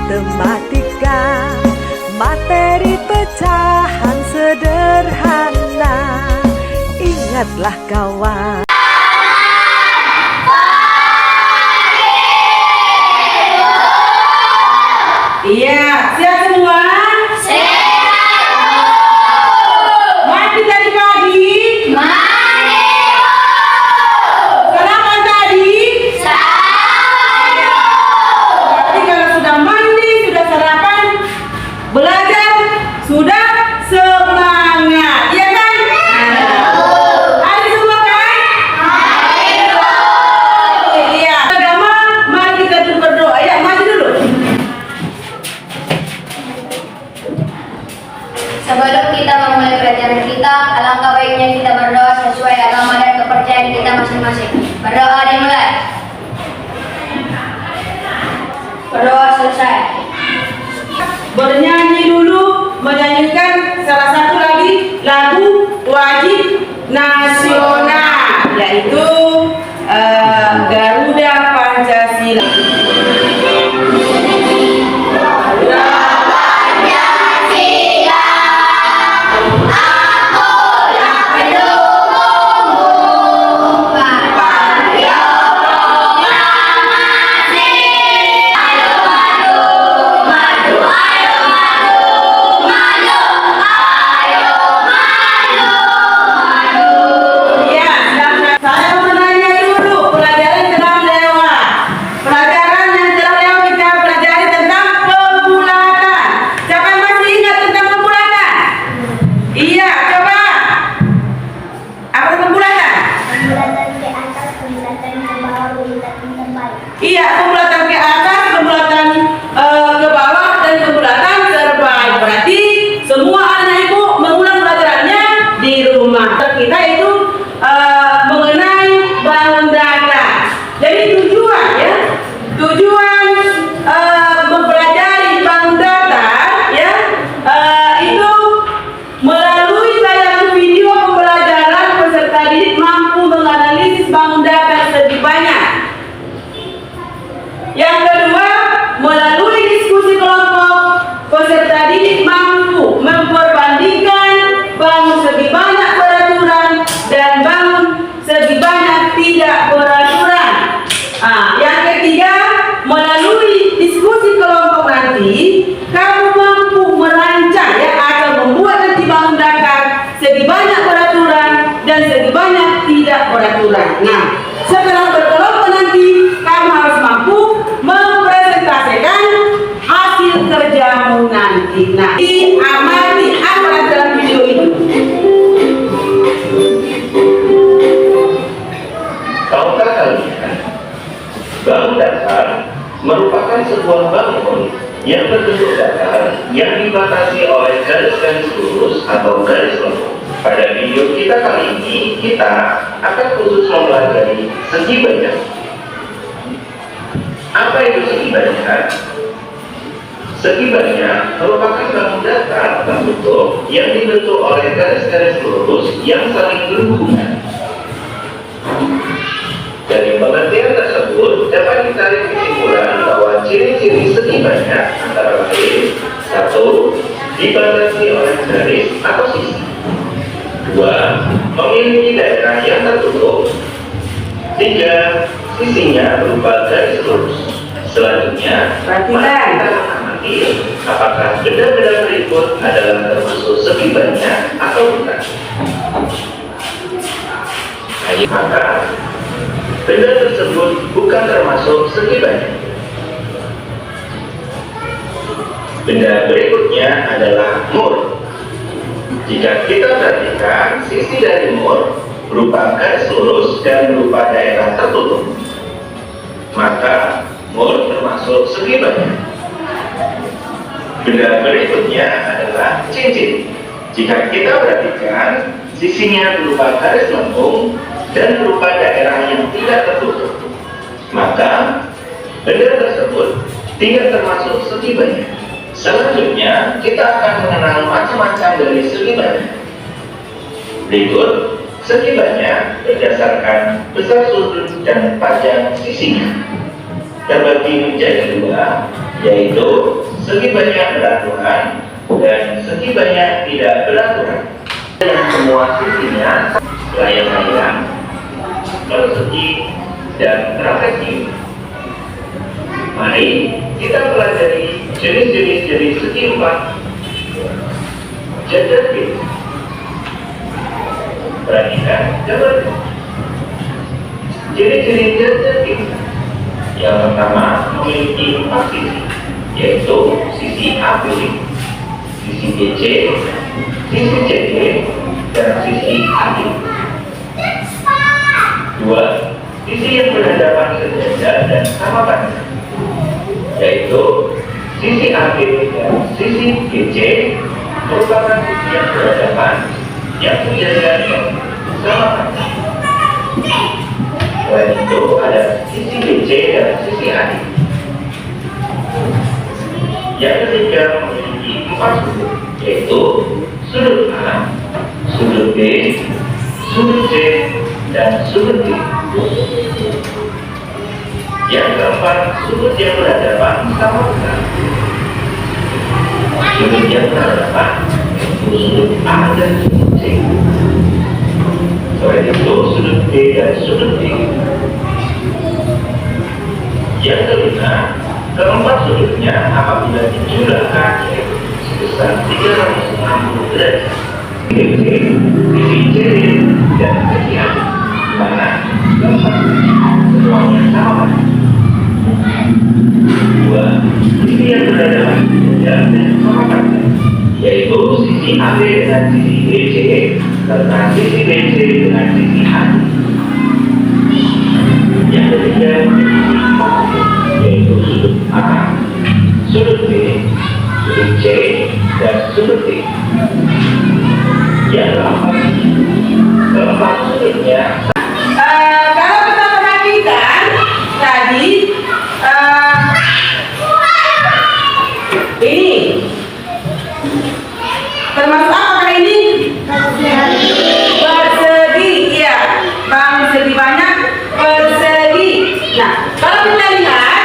matematika, materi pecahan sederhana. Ingatlah kawan. Iya, siap semua? Siap. Mati tadi pagi? Mari. Sarapan tadi? Saya. Berarti kalau sudah mandi, sudah sarapan, belajar, sudah semangat, iya kan? Ayo semua kan? Ayo. Iya. Agama, mari kita dulu berdoa. Ya, maju dulu. Sebelum kita memulai pelajaran kita, alangkah baiknya kita berdoa sesuai agama dan kepercayaan kita masing-masing. Berdoa dimulai. Berdoa selesai. Bernyanyi dulu, menyanyikan salah satu lagi lagu wajib nasional, yaitu Garuda Pancasila. Ya, saya menanya dulu pelajaran telah lewat. Pelajaran yang telah lewat kita pelajari tentang pembulatan. Siapa yang masih ingat tentang pembulatan? Iya, coba. Apa itu pembulatan? Pembulatan ke atas, pembulatan ke bawah, pembulatan ke bawah. Iya, pembulatan ke atas, pembulatan ke bawah, dan pembulatan terbaik. Berarti semua anak ibu mengulang pelajarannya di rumah. Kita itu mengenai bangun data. Jadi tujuan ya, tujuan mempelajari bangun data ya, itu melalui tayangan video pembelajaran peserta didik mampu menganalisis bangun data lebih banyak. Yang kedua, melalui diskusi kelompok, peserta didik mampu memperbandingkan bangun segi banyak peraturan dan bangun segi banyak tidak peraturan. Yang ketiga, melalui diskusi kelompok nanti, kamu mampu merancang ya atau membuat nanti bangun dakar segi banyak peraturan dan segi banyak tidak peraturan. Nah, setelah berkelompok nanti, kamu harus mampu mempresentasikan hasil kerjamu nanti. Nah, amati apa yang dalam video itu. Tahukah kalian, bangun datar merupakan sebuah bangun yang berbentuk datar yang dibatasi oleh garis-garis lurus atau garis lengkung. Pada video kita kali ini, kita akan khusus mempelajari segi banyak. Apa itu segi banyak? Segi banyak merupakan bangun datar tertutup yang dibentuk oleh garis-garis lurus yang saling berhubungan. Dari pengertian tersebut dapat ditarik kesimpulan bahwa ciri-ciri segi banyak antara lain: 1. Dibatasi oleh garis atau sisi. 2. Memiliki daerah yang tertutup. 3. Sisinya berupa garis lurus. Selanjutnya, mari kita mengamati apakah benda-benda berikut adalah termasuk segi banyak atau bukan. Maka benda tersebut bukan termasuk segi banyak. Benda berikutnya adalah mur. Jika kita perhatikan, sisi dari mur berupa garis lurus dan berupa daerah tertutup, maka mur termasuk segi banyak. Benda berikutnya adalah cincin. Jika kita perhatikan, sisinya berupa garis lengkung dan berupa daerah yang tidak tertutup, maka benda tersebut tidak termasuk segi banyak. Selanjutnya, kita akan mengenal macam-macam dari segi banyak. Berikut segi banyak berdasarkan besar sudut dan panjang sisinya. terbagi menjadi dua, yaitu segi banyak beraturan dan segi banyak tidak beraturan. Yang semua sisinya layang-layang, persegi, dan trapesium. Mari kita pelajari jenis-jenis segi empat. Gender base. Perhatikan gambar. Jenis-jenis gender base. Yang pertama memiliki empat sisi, yaitu sisi AB, sisi BC, sisi CD, dan sisi AD. Dua, sisi yang berhadapan sejajar dan sama panjang, yaitu sisi AB dan sisi BC merupakan sisi yang berhadapan yang sejajar dan sama panjang. Selain itu ada sisi BC dan sisi AD. Yang ketiga memiliki empat sudut, yaitu sudut A, sudut B, sudut C, dan sudut D. Yang keempat, sudut yang berhadapan sama besar. Sudut yang berhadapan yaitu sudut A dan sudut C. Selain itu sudut B dan sudut D. Yang kelima, keempat sudutnya apabila dijumlahkan sebesar 360 derajat. Sisi CD dan sisi A, mana keempat semuanya sama. Dua, sisi yang berhadapan dan sama panjang, yaitu sisi AB dengan sisi BC serta sisi BC dengan sisi AD. Yang ketiga, yaitu sudut A, sudut B, sudut C, dan sudut D. Yang keempat sudutnya. Kalau kita perhatikan tadi ini termasuk apa ini? Persegi, ya. Bang segi banyak persegi. Nah, kalau kita lihat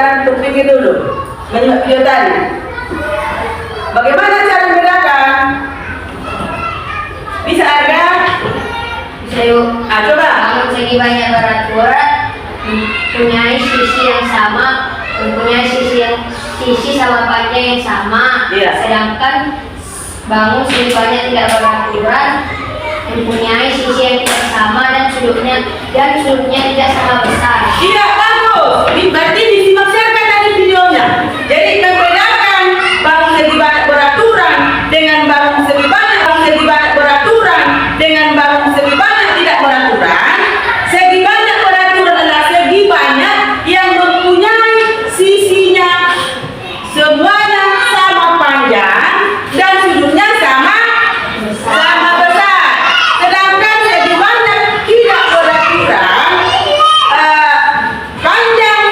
sekarang berpikir dulu, menyimak video tadi. Bagaimana cara membedakan? Bisa Arga? Bisa yuk. Coba. Bangun segi banyak beraturan, mempunyai sisi yang sama, mempunyai sisi sama panjang yang sama. Iya. Sedangkan bangun segi banyak tidak beraturan, mempunyai sisi yang tidak sama dan sudutnya tidak sama besar. Iya, bagus. Berarti disimak siapa tadi videonya. Jadi membedakan bangun segi banyak beraturan dengan bangun segi banyak beraturan dengan bangun segi banyak tidak beraturan. Segi banyak beraturan adalah segi banyak yang mempunyai sisinya semuanya sama panjang dan sudutnya sama besar. Sedangkan segi banyak tidak beraturan, panjang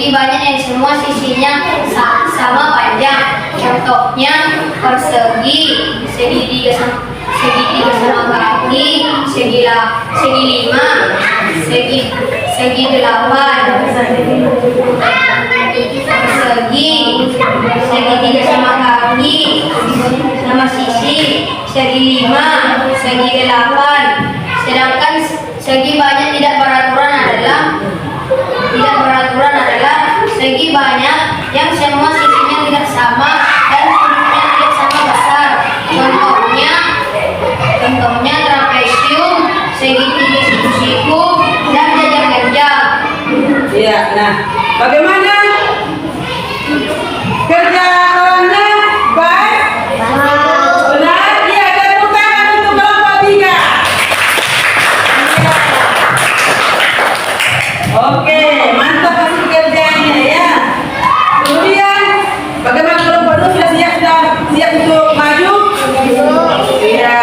Segi banyak yang semua sisinya sama panjang. Contohnya persegi, segitiga sama kaki, segi 5, segi 8. Persegi, segitiga sama kaki, sama sisi, segi 5, segi 8. Sedangkan segi banyak tidak beraturan adalah segi banyak yang semua sisinya tidak sama dan sudutnya tidak sama besar. Contohnya trapesium, segitiga siku-siku, dan jajak-jajak. Iya, nah, bagaimana kerja orangnya? Baik? Benar? Iya, tepuk tangan untuk kelompok 3. Oke, mantap hasil kerjanya ya. Kemudian, bagaimana kelompok 2 sudah siap untuk maju? Iya.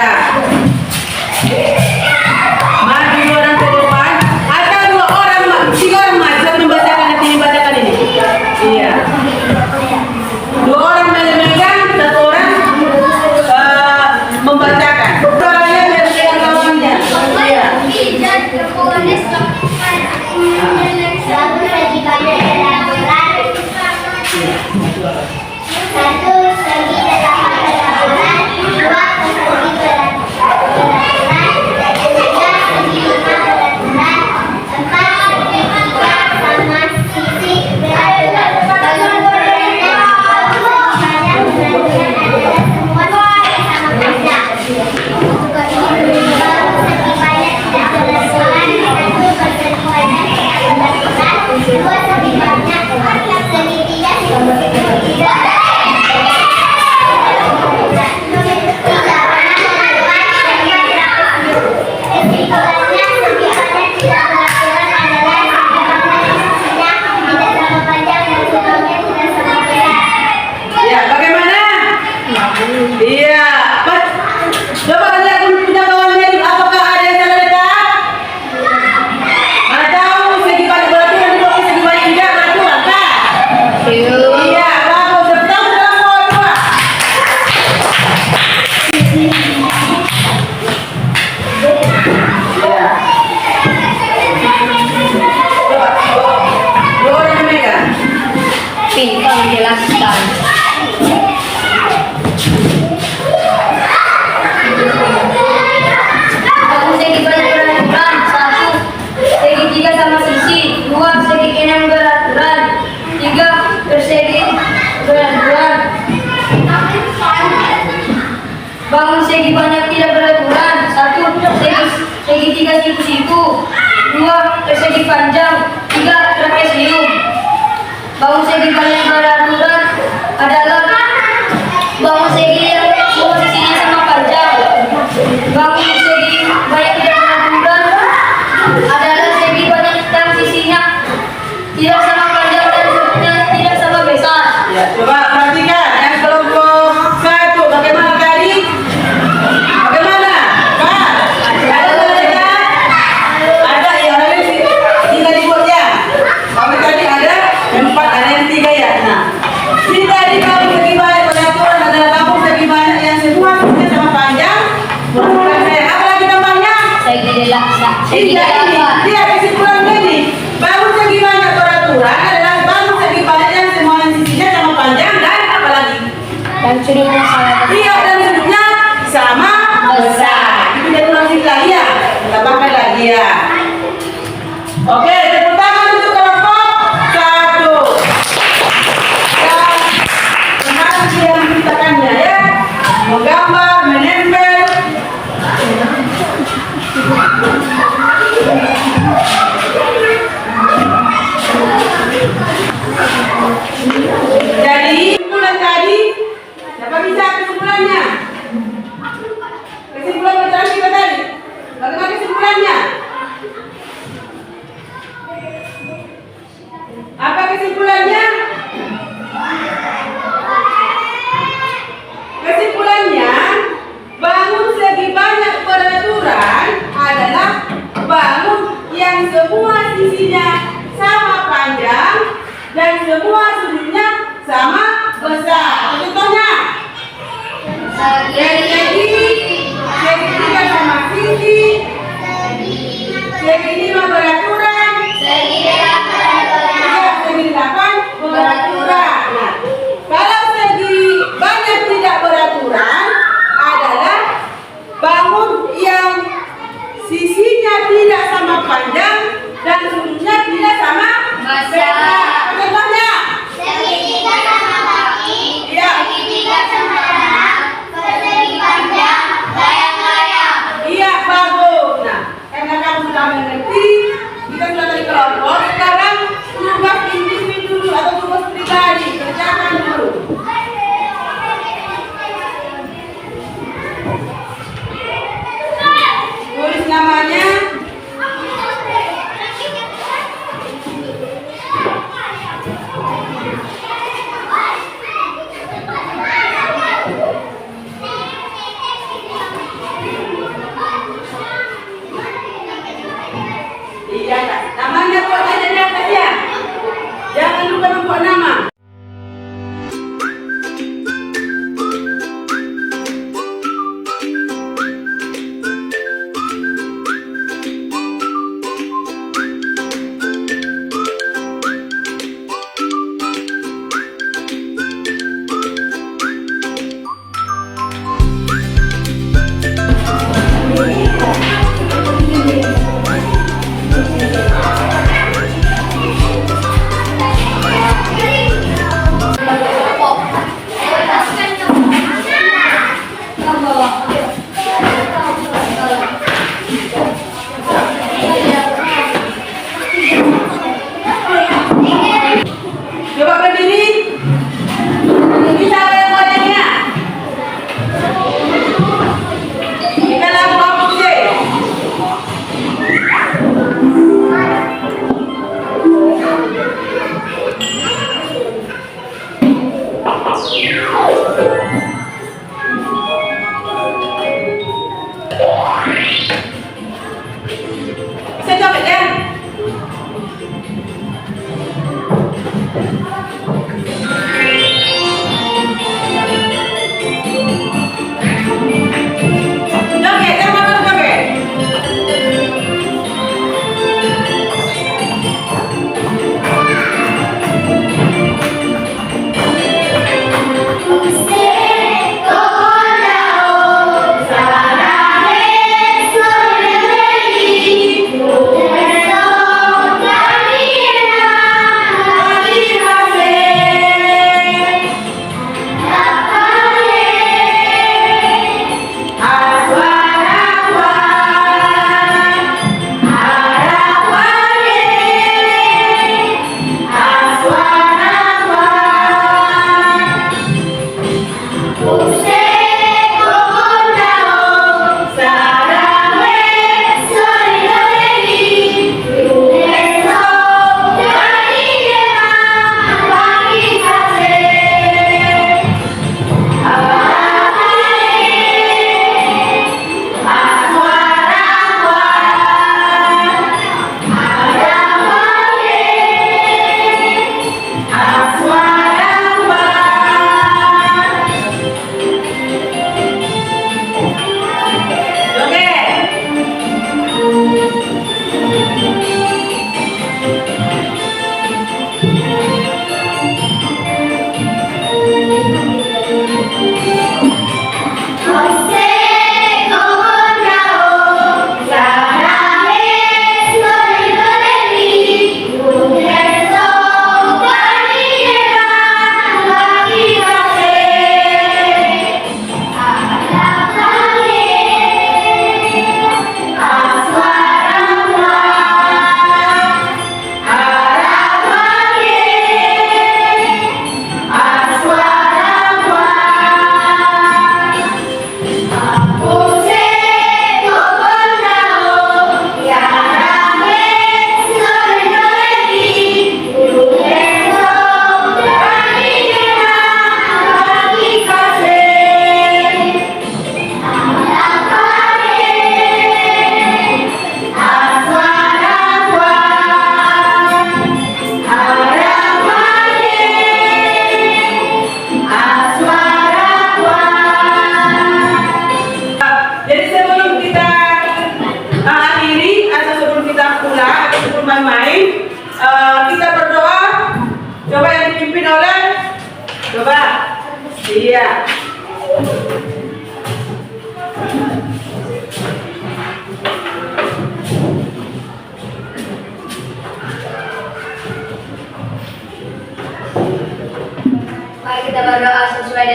Maju orang ke depan. Ada 2 orang, 3 orang maju sambil membacakan nanti dibacakan ini. Iya. 2 orang memegang, 1 orang membacakan. Soalnya biar dengan kawannya. Iya. Satu segi banyak beraturan. Satu segi sama beraturan. 2 persegi beraturan. 3 segi 5 beraturan. 4 segitiga sama sisi beraturan. Ya, bagaimana? Iya. Coba lihat punya kawannya, apakah ada yang salah dekat? Mana tahu segi banyak beraturan, juga segi banyak tidak beraturan, kan? Iya, bagus. Bertemu dalam poin 2. Iya. Coba, 2 orang memegang. Pintar menjelaskan. Bangun segi banyak beraturan. 1, segitiga sama sisi. 2, segi 6 beraturan. 3, persegi beraturan. Bangun segi banyak tidak beraturan. 1, segitiga siku-siku. 2, persegi panjang. 3, trapesium. Bangun segi banyak beraturan adalah bangun segi yang semua sisinya sama panjang. Bangun segi banyak tidak beraturan adalah segi banyak yang sisinya tidak sama panjang dan sudutnya tidak sama besar. Ya, coba perhatikan yang kelompok 1 bagaimana tadi? Bagaimana? Pak, ada salah ada ya, orang ini 3 dibuat ya. Kalau tadi ada 4, ada yang 3 ya. Nah, si tadi kamu segi banyak beraturan adalah kamu segi banyak yang semua sisinya sama panjang. Bukan saya. Apa lagi tambahnya? Segi Ini dia kesimpulan ini. Bangun segi banyak peraturan adalah bangun segi banyak yang semua sisinya sama panjang dan apa lagi? dan sudutnya sama besar. Iya, dan sudutnya sama besar. Itu jadi ulang lagi ya. Kita pakai lagi ya. Oke, tepuk tangan untuk kelompok 1. Dan sekarang dia menceritakannya ya. Menggambar, menempel. Jadi kesimpulan tadi, siapa bisa kesimpulannya? Kesimpulan bacaan kita tadi. Bagaimana kesimpulannya?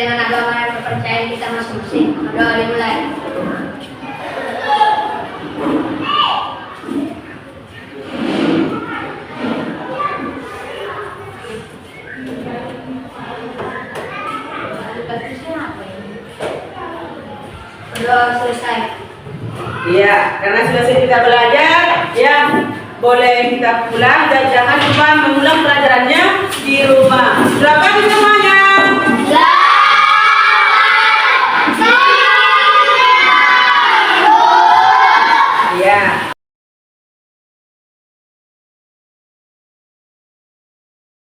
dengan agama dan kepercayaan kita masing-masing. Doa dimulai. Berdoa selesai. Ya, karena selesai kita belajar, ya boleh kita pulang dan jangan lupa mengulang pelajarannya di rumah. Selamat semuanya.